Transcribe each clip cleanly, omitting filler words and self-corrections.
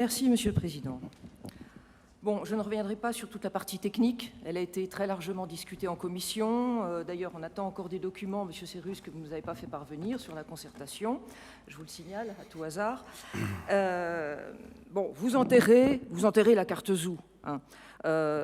Merci, Monsieur le Président. Bon, je ne reviendrai pas sur toute la partie technique. Elle a été très largement discutée en commission. D'ailleurs, on attend encore des documents, Monsieur Cérus, que vous ne nous avez pas fait parvenir sur la concertation. Je vous le signale à tout hasard. Bon, vous enterrez la carte Zou hein,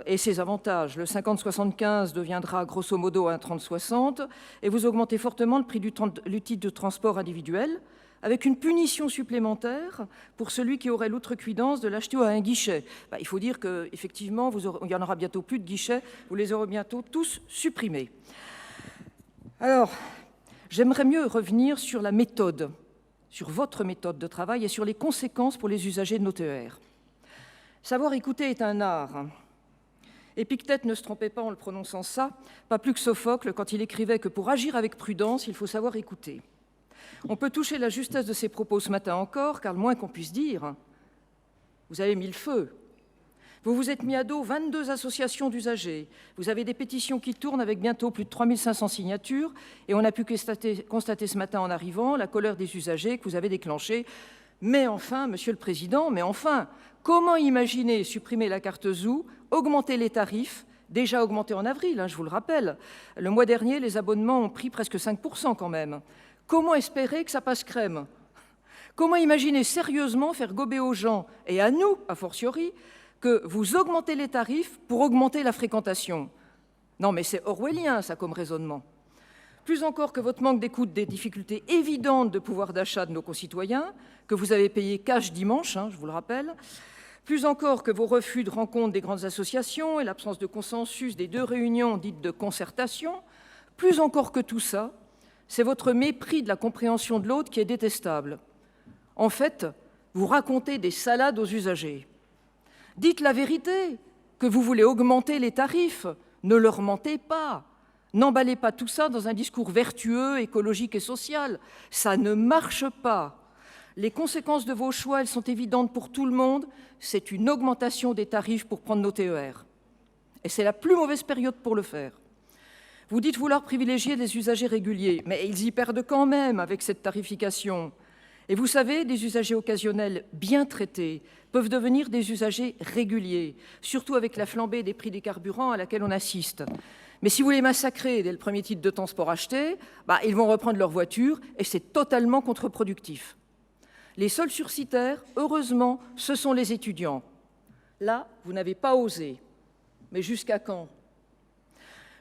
et ses avantages. Le 50-75 deviendra grosso modo un 30-60 et vous augmentez fortement le prix du titre de transport individuel, avec une punition supplémentaire pour celui qui aurait l'outrecuidance de l'acheter à un guichet. Il faut dire qu'effectivement, il y en aura bientôt plus de guichets, vous les aurez bientôt tous supprimés. Alors, j'aimerais mieux revenir sur la méthode, sur votre méthode de travail et sur les conséquences pour les usagers de nos TER. Savoir écouter est un art. Épictète ne se trompait pas en le prononçant ça, pas plus que Sophocle quand il écrivait que pour agir avec prudence, il faut savoir écouter. On peut toucher la justesse de ses propos ce matin encore, car le moins qu'on puisse dire, vous avez mis le feu. Vous vous êtes mis à dos 22 associations d'usagers. Vous avez des pétitions qui tournent avec bientôt plus de 3500 signatures. Et on a pu constater ce matin en arrivant la colère des usagers que vous avez déclenchée. Mais enfin, Monsieur le Président, comment imaginer supprimer la carte Zou, augmenter les tarifs, déjà augmentés en avril, je vous le rappelle. Le mois dernier, les abonnements ont pris presque 5% quand même. Comment espérer que ça passe crème? Comment imaginer sérieusement faire gober aux gens, et à nous, a fortiori, que vous augmentez les tarifs pour augmenter la fréquentation? Non, mais c'est orwellien, ça, comme raisonnement. Plus encore que votre manque d'écoute des difficultés évidentes de pouvoir d'achat de nos concitoyens, que vous avez payé cash dimanche, je vous le rappelle. Plus encore que vos refus de rencontre des grandes associations et l'absence de consensus des 2 réunions dites de concertation. Plus encore que tout ça, c'est votre mépris de la compréhension de l'autre qui est détestable. En fait, vous racontez des salades aux usagers. Dites la vérité, que vous voulez augmenter les tarifs. Ne leur mentez pas. N'emballez pas tout ça dans un discours vertueux, écologique et social. Ça ne marche pas. Les conséquences de vos choix, elles sont évidentes pour tout le monde. C'est une augmentation des tarifs pour prendre nos TER. Et c'est la plus mauvaise période pour le faire. Vous dites vouloir privilégier des usagers réguliers, mais ils y perdent quand même avec cette tarification. Et vous savez, des usagers occasionnels bien traités peuvent devenir des usagers réguliers, surtout avec la flambée des prix des carburants à laquelle on assiste. Mais si vous les massacrez dès le premier titre de transport acheté, ils vont reprendre leur voiture et c'est totalement contre-productif. Les seuls sursitaires, heureusement, ce sont les étudiants. Là, vous n'avez pas osé. Mais jusqu'à quand ?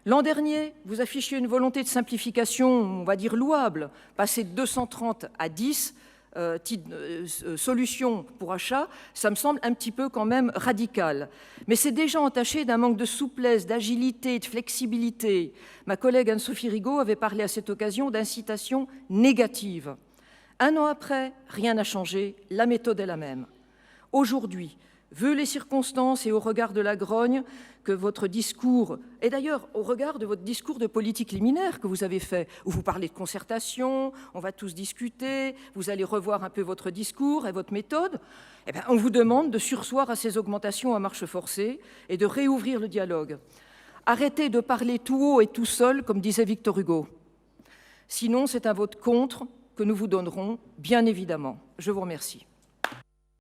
L'an dernier, vous affichiez une volonté de simplification, on va dire louable, passer de 230 à 10 solutions pour achat, ça me semble un petit peu quand même radical. Mais c'est déjà entaché d'un manque de souplesse, d'agilité, de flexibilité. Ma collègue Anne-Sophie Rigaud avait parlé à cette occasion d'incitation négative. 1 an après, rien n'a changé, la méthode est la même. Aujourd'hui, vu les circonstances et au regard de la grogne que votre discours, et d'ailleurs au regard de votre discours de politique liminaire que vous avez fait, où vous parlez de concertation, on va tous discuter, vous allez revoir un peu votre discours et votre méthode, on vous demande de surseoir à ces augmentations à marche forcée et de réouvrir le dialogue. Arrêtez de parler tout haut et tout seul, comme disait Victor Hugo. Sinon, c'est un vote contre que nous vous donnerons, bien évidemment. Je vous remercie.